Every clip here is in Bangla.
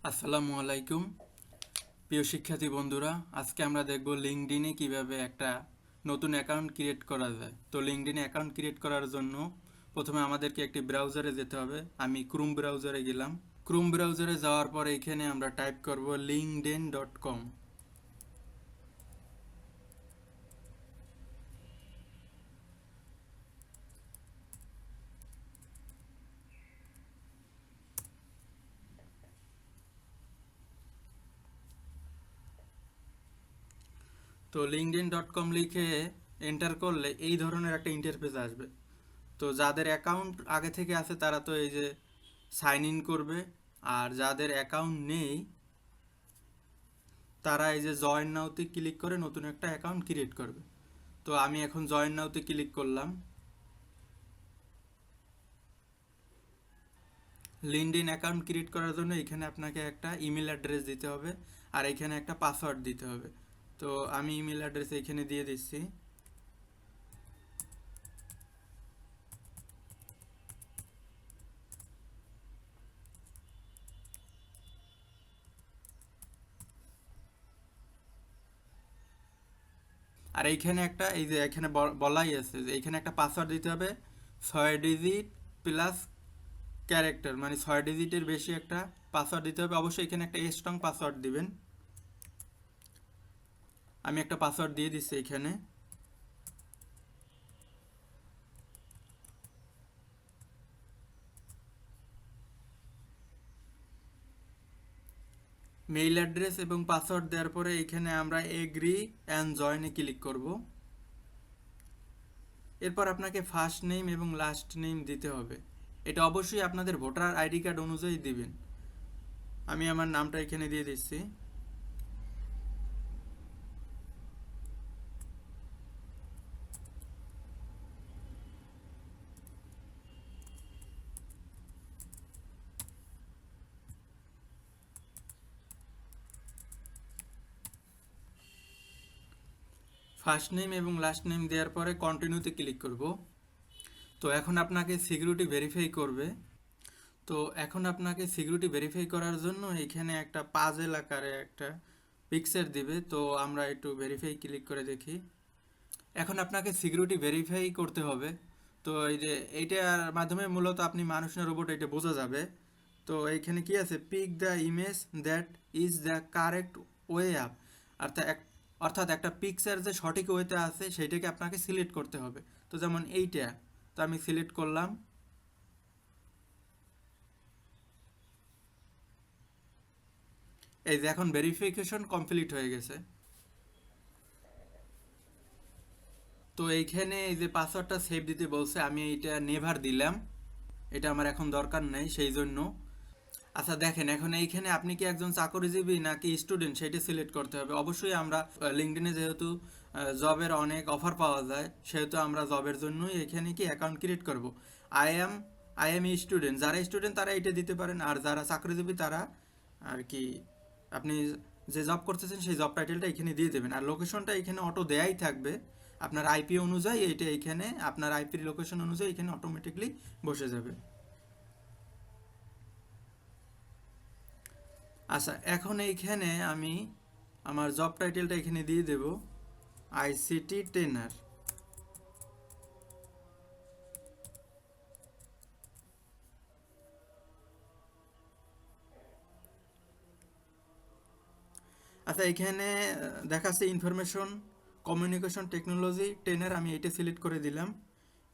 আসসালামু আলাইকুম প্রিয় শিক্ষার্থী বন্ধুরা। আজকে আমরা দেখব লিঙ্কডইনে কিভাবে একটা নতুন অ্যাকাউন্ট ক্রিয়েট করা যায়। তো লিঙ্কডইনে অ্যাকাউন্ট ক্রিয়েট করার জন্য প্রথমে আমাদেরকে একটি ব্রাউজারে যেতে হবে। আমি ক্রোম ব্রাউজারে গেলাম। ক্রোম ব্রাউজারে যাওয়ার পরে এখানে আমরা টাইপ করব linkedin.com। তো linkedin.com লিখে এন্টার করলে এই ধরনের একটা ইন্টারফেস আসবে। তো যাদের অ্যাকাউন্ট আগে থেকে আছে তারা তো এই যে সাইন ইন করবে, আর যাদের অ্যাকাউন্ট নেই তারা এই যে জয়েন নাওতে ক্লিক করে নতুন একটা অ্যাকাউন্ট ক্রিয়েট করবে। তো আমি এখন জয়েন নাওতে ক্লিক করলাম। লিঙ্কডইন অ্যাকাউন্ট ক্রিয়েট করার জন্য এখানে আপনাকে একটা ইমেল অ্যাড্রেস দিতে হবে, আর এখানে একটা পাসওয়ার্ড দিতে হবে। তো আমি ইমেল অ্যাড্রেস এখানে দিয়ে দিচ্ছি। আর এইখানে একটা এই যে এখানে বলাই আছে যে এখানে একটা পাসওয়ার্ড দিতে হবে 6 ডিজিট প্লাস ক্যারেক্টার, মানে 6 ডিজিটের বেশি একটা পাসওয়ার্ড দিতে হবে। অবশ্যই এখানে একটা স্ট্রং পাসওয়ার্ড দিবেন। আমি একটা পাসওয়ার্ড দিয়ে দিচ্ছি এখানে। মেইল অ্যাড্রেস এবং পাসওয়ার্ড দেওয়ার পরে এখানে আমরা এগ্রি অ্যান্ড জয়েনে ক্লিক করব। এরপর আপনাকে ফার্স্ট নেম এবং লাস্ট নেম দিতে হবে। এটা অবশ্যই আপনাদের ভোটার আইডি কার্ড অনুযায়ী দিবেন। আমি আমার নামটা এখানে দিয়ে দিচ্ছি। ফার্স্ট নেম এবং লাস্ট নেম দেওয়ার পরে কন্টিনিউতে ক্লিক করব। তো এখন আপনাকে সিকিউরিটি ভেরিফাই করবে। তো এখন আপনাকে সিকিউরিটি ভেরিফাই করার জন্য এখানে একটা পাজেল আকারে একটা পিকচার দিবে। তো আমরা একটু ভেরিফাই ক্লিক করে দেখি। এখন আপনাকে সিকিউরিটি ভেরিফাই করতে হবে। তো এই যে এইটার মাধ্যমে মূলত আপনি মানুষ না রোবট এটা বোঝা যাবে। তো এইখানে কি আছে, pick the image that is the correct way up. অর্থাৎ অর্থাৎ একটা পিকচার যে সঠিক ওয়েতে আছে সেইটাকে আপনাকে সিলেক্ট করতে হবে। তো যেমন এইটা, তো আমি সিলেক্ট করলাম। এই যে এখন ভেরিফিকেশন কমপ্লিট হয়ে গেছে। তো এইখানে এই যে পাসওয়ার্ডটা সেভ দিতে বলছে, আমি এইটা নেভার দিলাম। এটা আমার এখন দরকার নেই সেই জন্য। আচ্ছা দেখেন, এখন এইখানে আপনি কি একজন চাকরিজীবী নাকি স্টুডেন্ট সেটা সিলেক্ট করতে হবে। অবশ্যই আমরা লিঙ্কডইনে যেহেতু জবের অনেক অফার পাওয়া যায়, সেহেতু আমরা জবের জন্যই এখানে কি অ্যাকাউন্ট ক্রিয়েট করব। I am I am student, যারা স্টুডেন্ট তারা এটা দিতে পারেন, আর যারা চাকরিজীবী তারা আর কি আপনি যে জব করতেছেন সেই জব টাইটেলটা এখানে দিয়ে দেবেন। আর লোকেশনটা এখানে অটো দেয়াই থাকবে আপনার আইপি অনুযায়ী। এইটা এখানে আপনার আইপির লোকেশন অনুযায়ী এখানে অটোমেটিকলি বসে যাবে। আচ্ছা এখন এইখানে আমি আমার জব টাইটেলটা এখানে দিয়ে দেব আইসিটি ট্রেনার। আচ্ছা এখানে দেখাচ্ছে ইনফরমেশন কমিউনিকেশন টেকনোলজি ট্রেনার, আমি এটা সিলেক্ট করে দিলাম।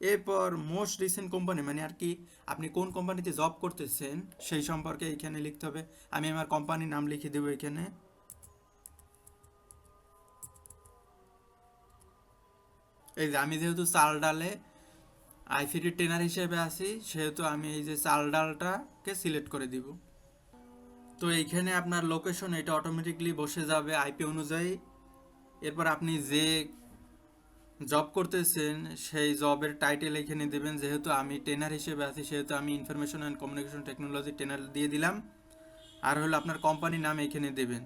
এরপর মোস্ট রিসেন্ট কোম্পানি, মানে আর কি আপনি কোন কোম্পানিতে জব করতেছেন সেই সম্পর্কে এখানে লিখতে হবে। আমি আমার কোম্পানির নাম লিখে দেবো এখানে। এই যে আমি যেহেতু চাল ডালে আইসিটি ট্রেনার হিসেবে আছি, সেহেতু আমি এই যে চাল ডালটাকে সিলেক্ট করে দিব। তো এইখানে আপনার লোকেশন এটা অটোমেটিকলি বসে যাবে আইপি অনুযায়ী। এরপর আপনি যে জব করতেছেন সেই জবের টাইটেল এখানে দেবেন। যেহেতু আমি ট্রেনার হিসেবে আছি সেহেতু আমি information and communication technology trainer দিয়ে দিলাম। আর হলো আপনার কোম্পানির নাম এখানে দেবেন।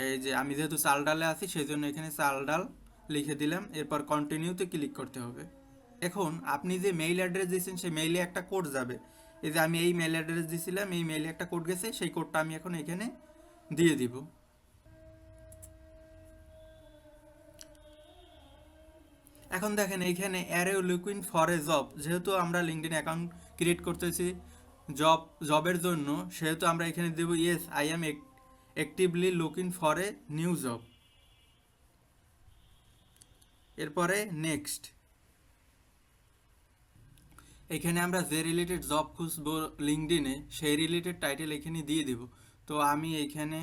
এই যে আমি যেহেতু চালডালে আছি সেই জন্য এখানে চালডাল লিখে দিলাম। এরপর কন্টিনিউতে ক্লিক করতে হবে। এখন আপনি যে মেইল অ্যাড্রেস দিয়েছেন সেই মেইলে একটা কোড যাবে। এই যে আমি এই মেল অ্যাড্রেস দিয়েছিলাম, এই মেইলে একটা কোড গেছে, সেই কোডটা আমি এখন এখানে দিয়ে দিব। এখন দেখেন এইখানে array looking for A job, যেহেতু আমরা লিঙ্কডইন অ্যাকাউন্ট ক্রিয়েট করতেছি জবের জন্য, সেহেতু আমরা এখানে দেব yes I am actively looking for a new job. এরপরে নেক্সট, এখানে আমরা যে রিলেটেড জব খুঁজবো লিঙ্কডইনে সেই রিলেটেড টাইটেল এখানে দিয়ে দিব। তো আমি এইখানে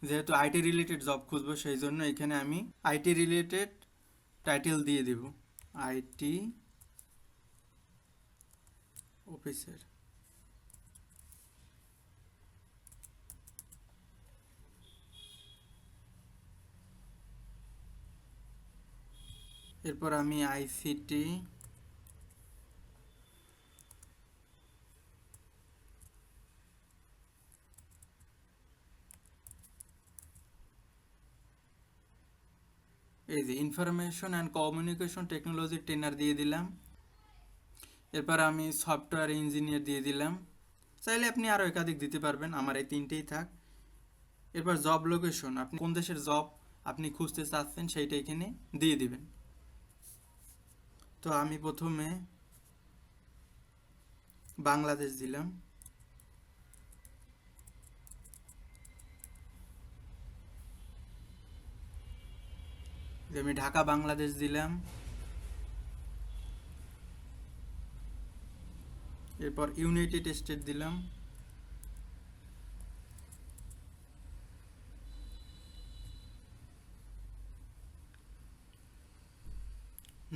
যেহেতু আইটি রিলেটেড জব খুঁজবো, সেই জন্য এখানে আমি আইটি রিলেটেড টাইটেল দিয়ে দিব, আইটি অফিসার। এরপর আমি আইসিটি এই যে information and communication technology trainer দিয়ে দিলাম। এরপর আমি সফটওয়্যার ইঞ্জিনিয়ার দিয়ে দিলাম। চাইলে আপনি আরও একাধিক দিতে পারবেন, আমার এই তিনটেই থাক। এরপর জব লোকেশন, আপনি কোন দেশের জব আপনি খুঁজতে চাচ্ছেন সেইটা এখানে দিয়ে দিবেন। তো আমি প্রথমে বাংলাদেশ দিলাম। আমি ঢাকা বাংলাদেশ দিলাম। এরপর ইউনাইটেড স্টেট দিলাম।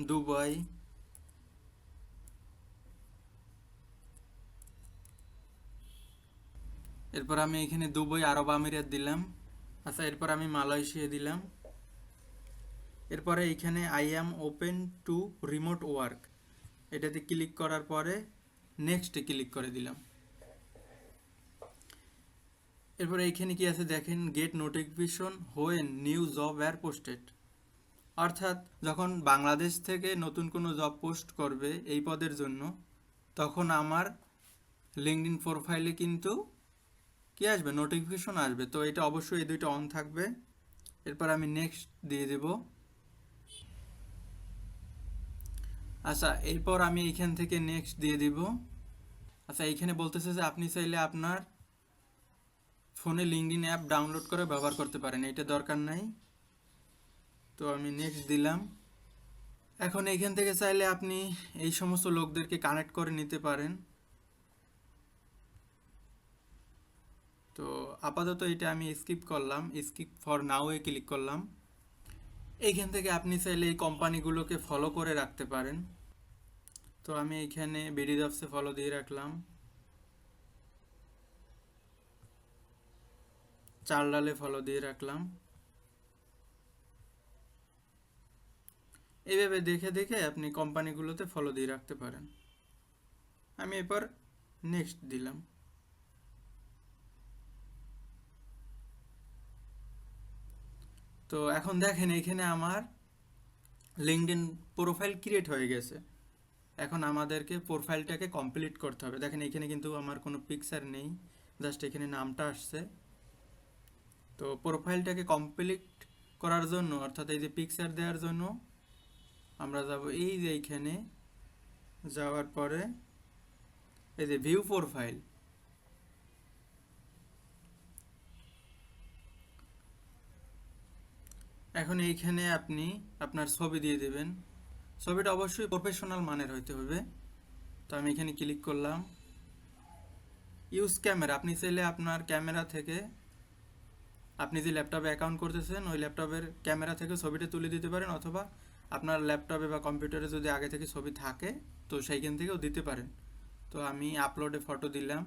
দুবাই। এরপর আমি এখানে দুবাই আরব আমিরাত দিলাম। আচ্ছা, এরপর আমি মালয়েশিয়া দিলাম। এরপরে এইখানে I am open to remote work, এটাতে ক্লিক করার পরে নেক্সটে ক্লিক করে দিলাম। এরপরে এইখানে কি আছে দেখেন, get notification when new job are posted, অর্থাৎ যখন বাংলাদেশ থেকে নতুন কোনো জব পোস্ট করবে এই পদের জন্য, তখন আমার লিঙ্কডইন প্রোফাইলে কিন্তু কি আসবে, নোটিফিকেশন আসবে। তো এটা অবশ্যই এই দুইটা অন থাকবে। এরপর আমি নেক্সট দিয়ে দেব। আচ্ছা, এরপর আমি এইখান থেকে নেক্সট দিয়ে দিব। আচ্ছা, এইখানে বলতেছে যে আপনি চাইলে আপনার ফোনে লিঙ্কডইন অ্যাপ ডাউনলোড করে ব্যবহার করতে পারেন, এটা দরকার নাই। তো আমি নেক্সট দিলাম। এখন এইখান থেকে চাইলে আপনি এই সমস্ত লোকদেরকে কানেক্ট করে নিতে পারেন। তো আপাতত এটা আমি স্কিপ করলাম, skip for now A click করলাম। এইখান থেকে আপনি চাইলে এই কোম্পানিগুলোকে ফলো করে রাখতে পারেন। তো আমি এইখানে বিডি জবসে ফলো দিয়ে রাখলাম, চালডালে ফলো দিয়ে রাখলাম। এইভাবে দেখে দেখে আপনি কোম্পানিগুলোতে ফলো দিয়ে রাখতে পারেন। আমি এরপর নেক্সট দিলাম। তো এখন দেখেন এখানে আমার লিঙ্কডইন প্রোফাইল ক্রিয়েট হয়ে গেছে। এখন আমাদেরকে প্রোফাইলটাকে কমপ্লিট করতে হবে। দেখেন এখানে কিন্তু আমার কোনো পিকচার নেই, জাস্ট এখানে নামটা আসছে। তো প্রোফাইলটাকে কমপ্লিট করার জন্য, অর্থাৎ এই যে পিকচার দেওয়ার জন্য আমরা যাব এই যে এইখানে, যাওয়ার পরে এই যে ভিউ প্রোফাইল, এখন এইখানে আপনি আপনার ছবি দিয়ে দেবেন। ছবিটা অবশ্যই প্রফেশনাল মানের হইতে হবে। তো আমি এখানে ক্লিক করলাম। ইউজ ক্যামেরা, আপনি চাইলে আপনার ক্যামেরা থেকে, আপনি যে ল্যাপটপে অ্যাকাউন্ট করতেছেন ওই ল্যাপটপের ক্যামেরা থেকে ছবিটা তুলে দিতে পারেন, অথবা আপনার ল্যাপটপে বা কম্পিউটারে যদি আগে থেকে ছবি থাকে তো সেইখান থেকেও দিতে পারেন। তো আমি আপলোডে ফটো দিলাম।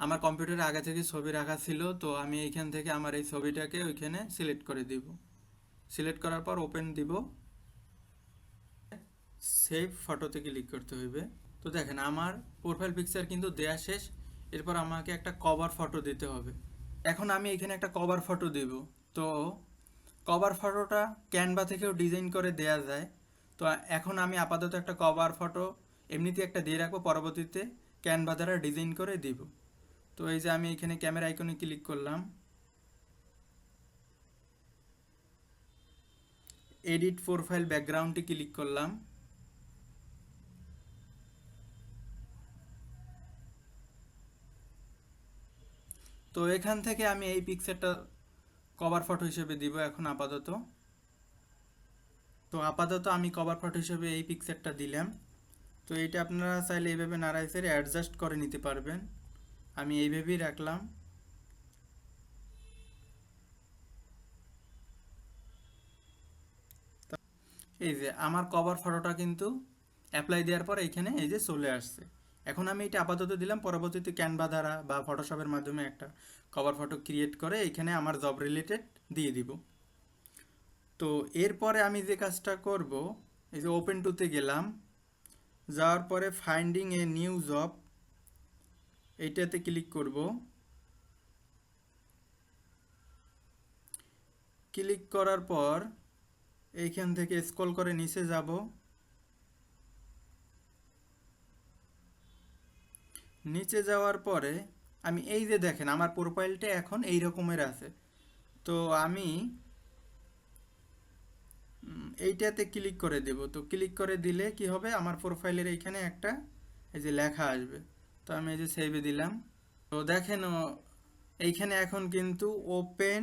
আমার কম্পিউটারে আগে থেকে ছবি রাখা ছিল, তো আমি এইখান থেকে আমার এই ছবিটাকে ওইখানে সিলেক্ট করে দিব। সিলেক্ট করার পর ওপেন দিব, সেভ ফটোতে ক্লিক করতে হইবে। তো দেখেন আমার প্রোফাইল পিকচার কিন্তু দেয়া শেষ। এরপর আমাকে একটা কভার ফটো দিতে হবে। এখন আমি এখানে একটা কভার ফটো দেব। তো কভার ফটোটা ক্যানভা থেকেও ডিজাইন করে দেয়া যায়। তো এখন আমি আপাতত একটা কভার ফটো এমনিতে একটা দিয়ে রাখবো, পরবর্তীতে ক্যানভা দ্বারা ডিজাইন করে দিব। তো এই যে আমি এখানে ক্যামেরা আইকনে ক্লিক করলাম, এডিট প্রোফাইল ব্যাকগ্রাউন্ডে ক্লিক করলাম। তো এখান থেকে আমি এই পিকচারটা কভার ফটো হিসেবে দিব এখন আপাতত। তো আপাতত আমি কভার ফটো হিসেবে এই পিকচারটা দিলাম। তো এইটা আপনারা চাইলে এইভাবে নাড়াই ছেড়ে অ্যাডজাস্ট করে নিতে পারবেন। আমি এইভাবেই রাখলাম। এই যে আমার কভার ফটোটা কিন্তু অ্যাপ্লাই দেওয়ার পর এইখানে এই যে চলে আসছে। এখন আমি এটা আপাতত দিলাম, পরবর্তীতে ক্যানভা দ্বারা বা ফটোশপের মাধ্যমে একটা কভার ফটো ক্রিয়েট করে এইখানে আমার জব রিলেটেড দিয়ে দিব। তো এরপরে আমি যে কাজটা করব, এই যে ওপেন টুতে গেলাম, যাওয়ার পরে ফাইন্ডিং এ নিউ জব এইটাতে ক্লিক করব। ক্লিক করার পর এইখান থেকে স্ক্রল করে নিচে যাব। নিচে যাওয়ার পরে আমি এই যে দেখেন আমার প্রোফাইলটা এখন এই রকমের আছে। তো আমি এইটাতে ক্লিক করে দেব। তো ক্লিক করে দিলে কি হবে, আমার প্রোফাইলের এইখানে একটা এই যে লেখা আসবে। তো আমি এই যে সেভে দিলাম। তো দেখেন এইখানে এখন কিন্তু ওপেন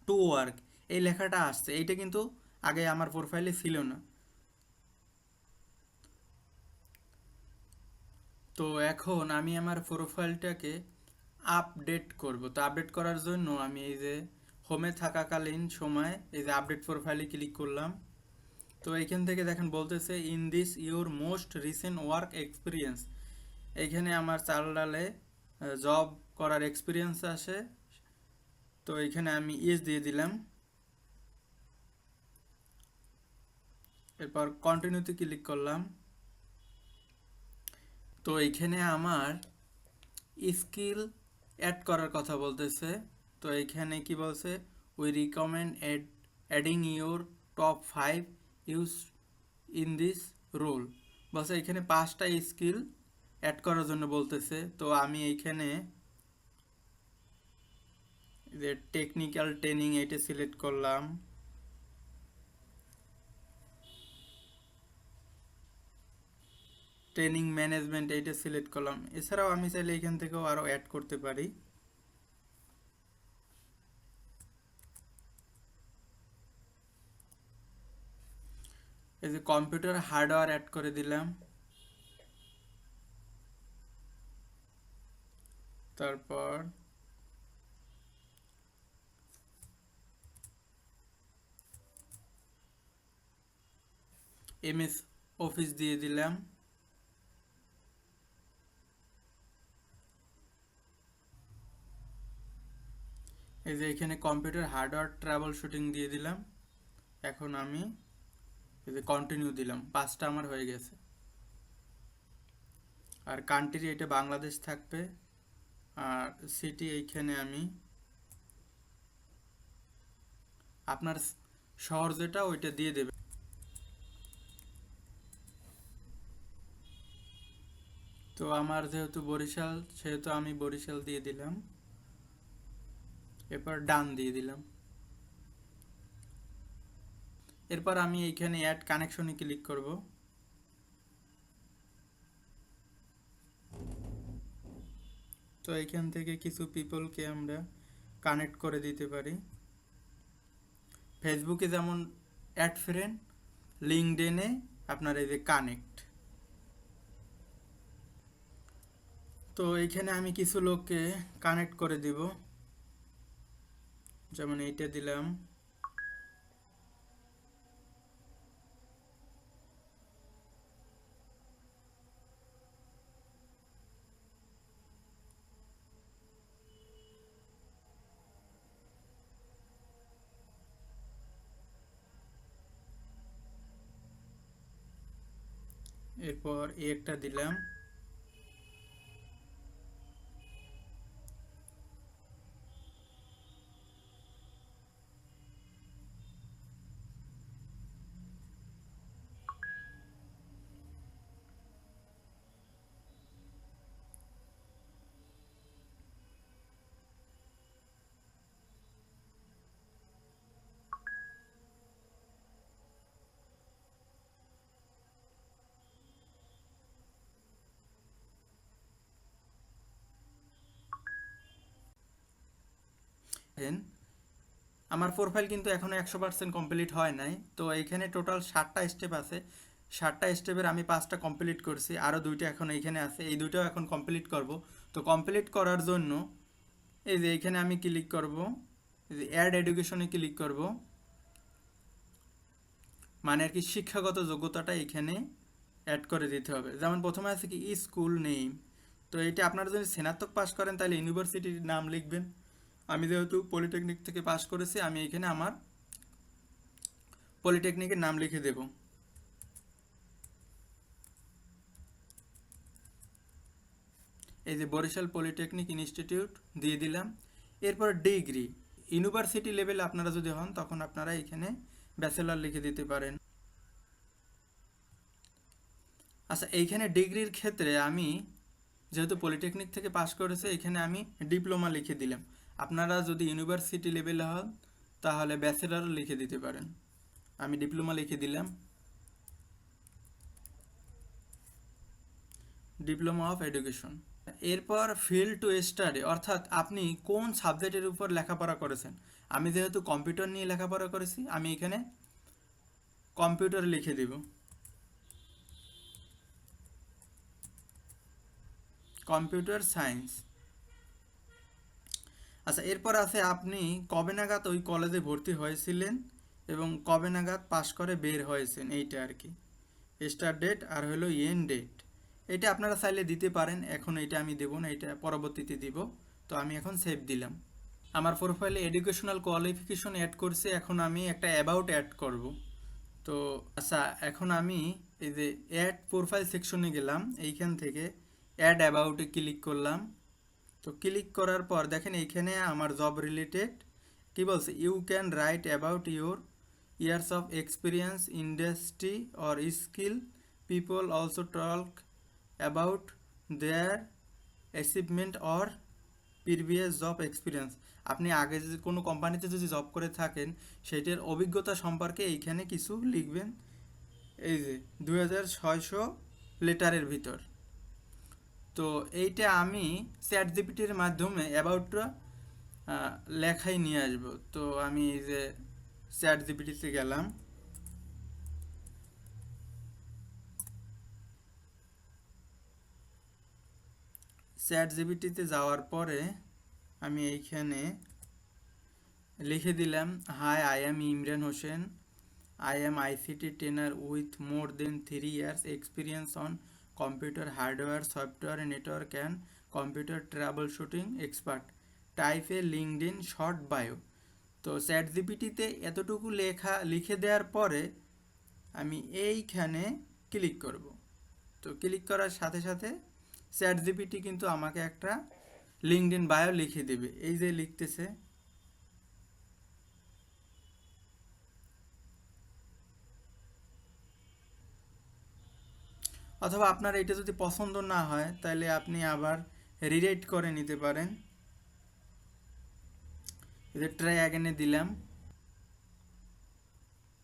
টু ওয়ার্ক এই লেখাটা আসছে। এইটা কিন্তু আগে আমার প্রোফাইলে ছিল না। তো এখন আমি আমার প্রোফাইলটাকে আপডেট করব। তো আপডেট করার জন্য আমি এই যে হোমে থাকাকালীন সময় এই যে আপডেট প্রোফাইলে ক্লিক করলাম। তো এইখান থেকে দেখেন বলতেছে in this your most recent work experience. এইখানে আমার চাল ডালে জব করার এক্সপিরিয়েন্স আসে। তো এইখানে আমি ইয়েস দিয়ে দিলাম। এরপর কন্টিনিউতে ক্লিক করলাম। তো এইখানে আমার স্কিল অ্যাড করার কথা বলতেছে। তো এইখানে কি বলছে, we recommend adding your top 5 use in this role. বলছে এখানে 5টা স্কিল অ্যাড করার জন্য বলতেছে। তো আমি এইখানে যে টেকনিক্যাল ট্রেনিং এইটা সিলেক্ট করলাম। ট্রেনিং ম্যানেজমেন্ট এইটা সিলেক্ট করলাম। এছাড়াও আমি চাইলে এখান থেকেও আরও অ্যাড করতে পারি। এই যে কম্পিউটার হার্ডওয়্যার অ্যাড করে দিলাম। তারপর এমএস অফিস দিয়ে দিলাম। এই যে এখানে কম্পিউটার হার্ডওয়্যার ট্রাবল শুটিং দিয়ে দিলাম। এখন আমি এই যে কন্টিনিউ দিলাম। 5টা আমার হয়ে গেছে। আর কান্ট্রি এটা বাংলাদেশ থাকবে। আর সিটি এইখানে আমি আপনার শহর যেটা ওইটা দিয়ে দেবে। তো আমার যেহেতু বরিশাল, সেহেতু আমি বরিশাল দিয়ে দিলাম। এরপর ডান দিয়ে দিলাম। এরপর আমি এইখানে অ্যাড কানেকশনে ক্লিক করব। তো এইখান থেকে কিছু পিপলকে আমরা কানেক্ট করে দিতে পারি। ফেসবুকে যেমন অ্যাড ফ্রেন্ড, লিঙ্কডইনে আপনার এই যে কানেক্ট। তো এইখানে আমি কিছু লোককে কানেক্ট করে দিব, যেমন এইটা দিলাম। এরপর একটা দিলাম। দেখেন আমার প্রোফাইল কিন্তু এখনও 100% কমপ্লিট হয় নাই। তো এইখানে টোটাল 7টা স্টেপ আছে, 7টা স্টেপের আমি 5টা কমপ্লিট করছি, আরও 2টা এখন এইখানে আছে, এই 2টাও এখন কমপ্লিট করব। তো কমপ্লিট করার জন্য এই যে এইখানে আমি ক্লিক করব, এই যে অ্যাড এডুকেশনে ক্লিক করব, মানে আর কি শিক্ষাগত যোগ্যতাটা এখানে অ্যাড করে দিতে হবে। যেমন প্রথমে আছে কি স্কুল নেম, তো এটা আপনারা যদি স্নাতক পাস করেন তাহলে ইউনিভার্সিটির নাম লিখবেন। আমি যেহেতু পলিটেকনিক থেকে পাস করেছি, আমি এখানে আমার পলিটেকনিকের নাম লিখে দেব। এই যে বরিশাল পলিটেকনিক ইনস্টিটিউট দিয়ে দিলাম। এরপর ডিগ্রি, ইউনিভার্সিটি লেভেলে আপনারা যদি হন তখন আপনারা এখানে ব্যাচেলর লিখে দিতে পারেন। আচ্ছা, এইখানে ডিগ্রির ক্ষেত্রে আমি যেহেতু পলিটেকনিক থেকে পাস করেছে, এখানে আমি ডিপ্লোমা লিখে দিলাম। আপনারা যদি ইউনিভার্সিটি লেভেলে হন তাহলে ব্যাচেলর লিখে দিতে পারেন। আমি ডিপ্লোমা লিখে দিলাম, ডিপ্লোমা অফ এডুকেশন। এরপর ফিল্ড টু স্টাডি, অর্থাৎ আপনি কোন সাবজেক্টের উপর লেখাপড়া করেছেন। আমি যেহেতু কম্পিউটার নিয়ে লেখাপড়া করেছি, আমি এখানে কম্পিউটার লিখে দিব, কম্পিউটার সায়েন্স। আচ্ছা, এরপর আছে আপনি কবে নাগাদ ওই কলেজে ভর্তি হয়েছিলেন এবং কবে নাগাদ পাশ করে বের হয়েছেন, এইটা আর কি স্টার্ট ডেট আর হলো এন্ড ডেট। এটা আপনারা চাইলে দিতে পারেন, এখন এটা আমি দেবো না, এটা পরবর্তীতে দিব। তো আমি এখন সেভ দিলাম। আমার প্রোফাইলে এডুকেশনাল কোয়ালিফিকেশন অ্যাড করছে, এখন আমি একটা অ্যাবাউট অ্যাড করব। তো আচ্ছা, এখন আমি এই যে অ্যাড প্রোফাইল সেকশনে গেলাম, এইখান থেকে অ্যাড অ্যাবাউটে ক্লিক করলাম। তো ক্লিক করার পর দেখেন এইখানে আমার জব রিলেটেড কি বলছে, you can write about your years of experience, industry or skill. People also talk about their achievement or previous job experience. আপনি আগে যদি কোনো কোম্পানিতে যদি জব করে থাকেন সেটার অভিজ্ঞতা সম্পর্কে এইখানে কিছু লিখবেন। এই যে 2600 লেটারের ভিতর। তো এইটা আমি চ্যাট জিপিটির মাধ্যমে অ্যাবাউটটা লেখাই নিয়ে আসবো। তো আমি এই যে চ্যাট জিপিটিতে গেলাম, চ্যাট জিপিটিতে যাওয়ার পরে আমি এইখানে লিখে দিলাম, hi I am Imran Hossain, I am ICT trainer with more than 3 years experience on computer hardware, software, network and computer troubleshooting expert. Type a LinkedIn short bio. তো চ্যাট জিপিটিতে এতটুকু লিখে দেওয়ার পরে আমি এইখানে ক্লিক করব। তো ক্লিক করার সাথে সাথে চ্যাট জিপিটি কিন্তু আমাকে একটা লিঙ্কডইন বায়ো লিখে দেবে, এই যে লিখতেছে। অথবা আপনার এটা যদি পছন্দ না হয় তাহলে আপনি আবার রিরাইট করে নিতে পারেন। এটা ট্রাই অ্যাগেনে দিলাম,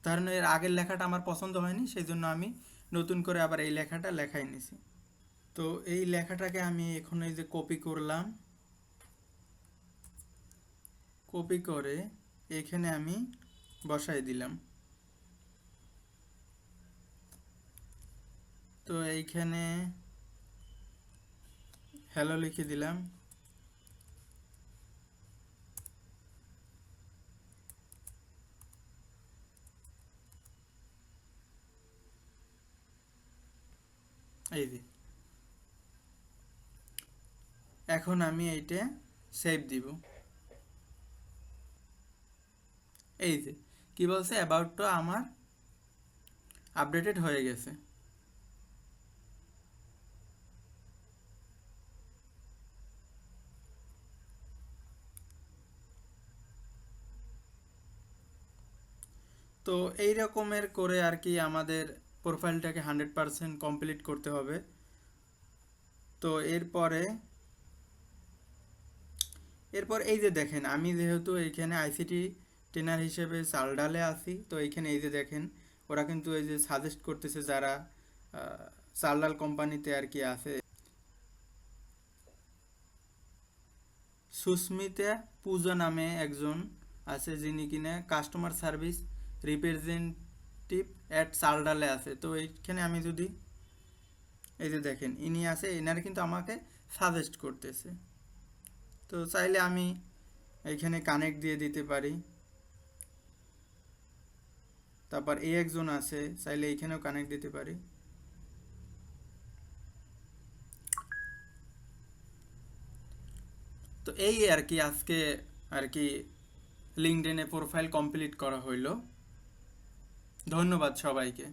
কারণ এর আগের লেখাটা আমার পছন্দ হয়নি, সেই জন্য আমি নতুন করে আবার এই লেখাটা লেখাই নিছি। তো এই লেখাটাকে আমি এখন এই যে কপি করলাম, কপি করে এখানে আমি বসাই দিলাম। তো এইখানে হ্যালো লিখে দিলাম। এই যে এখন আমি এইটা সেভ দিব। এই যে কি বলছে, অ্যাবাউটটা আমার আপডেটেড হয়ে গেছে। তো এই রকমের করে আর কি আমাদের প্রোফাইলটাকে 100% কমপ্লিট করতে হবে। তো এরপর এই যে দেখেন, আমি যেহেতু এইখানে আইসিটি ট্রেনার হিসেবে চালডালে আছি, তো এইখানে এই যে দেখেন ওরা কিন্তু এই যে সাজেস্ট করতেছে যারা চালডাল কোম্পানিতে আর কি আছে, সুস্মিতা পূজা নামে একজন আছে, যিনি কিনা কাস্টমার সার্ভিস রিপ্রেজেন্টেটিভ অ্যাট চালডালে আছে। তো এইখানে আমি যদি এই যে দেখেন ইনি আছে, এনারা কিন্তু আমাকে সাজেস্ট করতেছে। তো চাইলে আমি এইখানে কানেক্ট দিয়ে দিতে পারি। তারপর এই একজন আছে, চাইলে এইখানেও কানেক্ট দিতে পারি। তো এই আর কি আজকে আর কি লিঙ্কডইনে প্রোফাইল কমপ্লিট করা হইলো। ধন্যবাদ সবাইকে।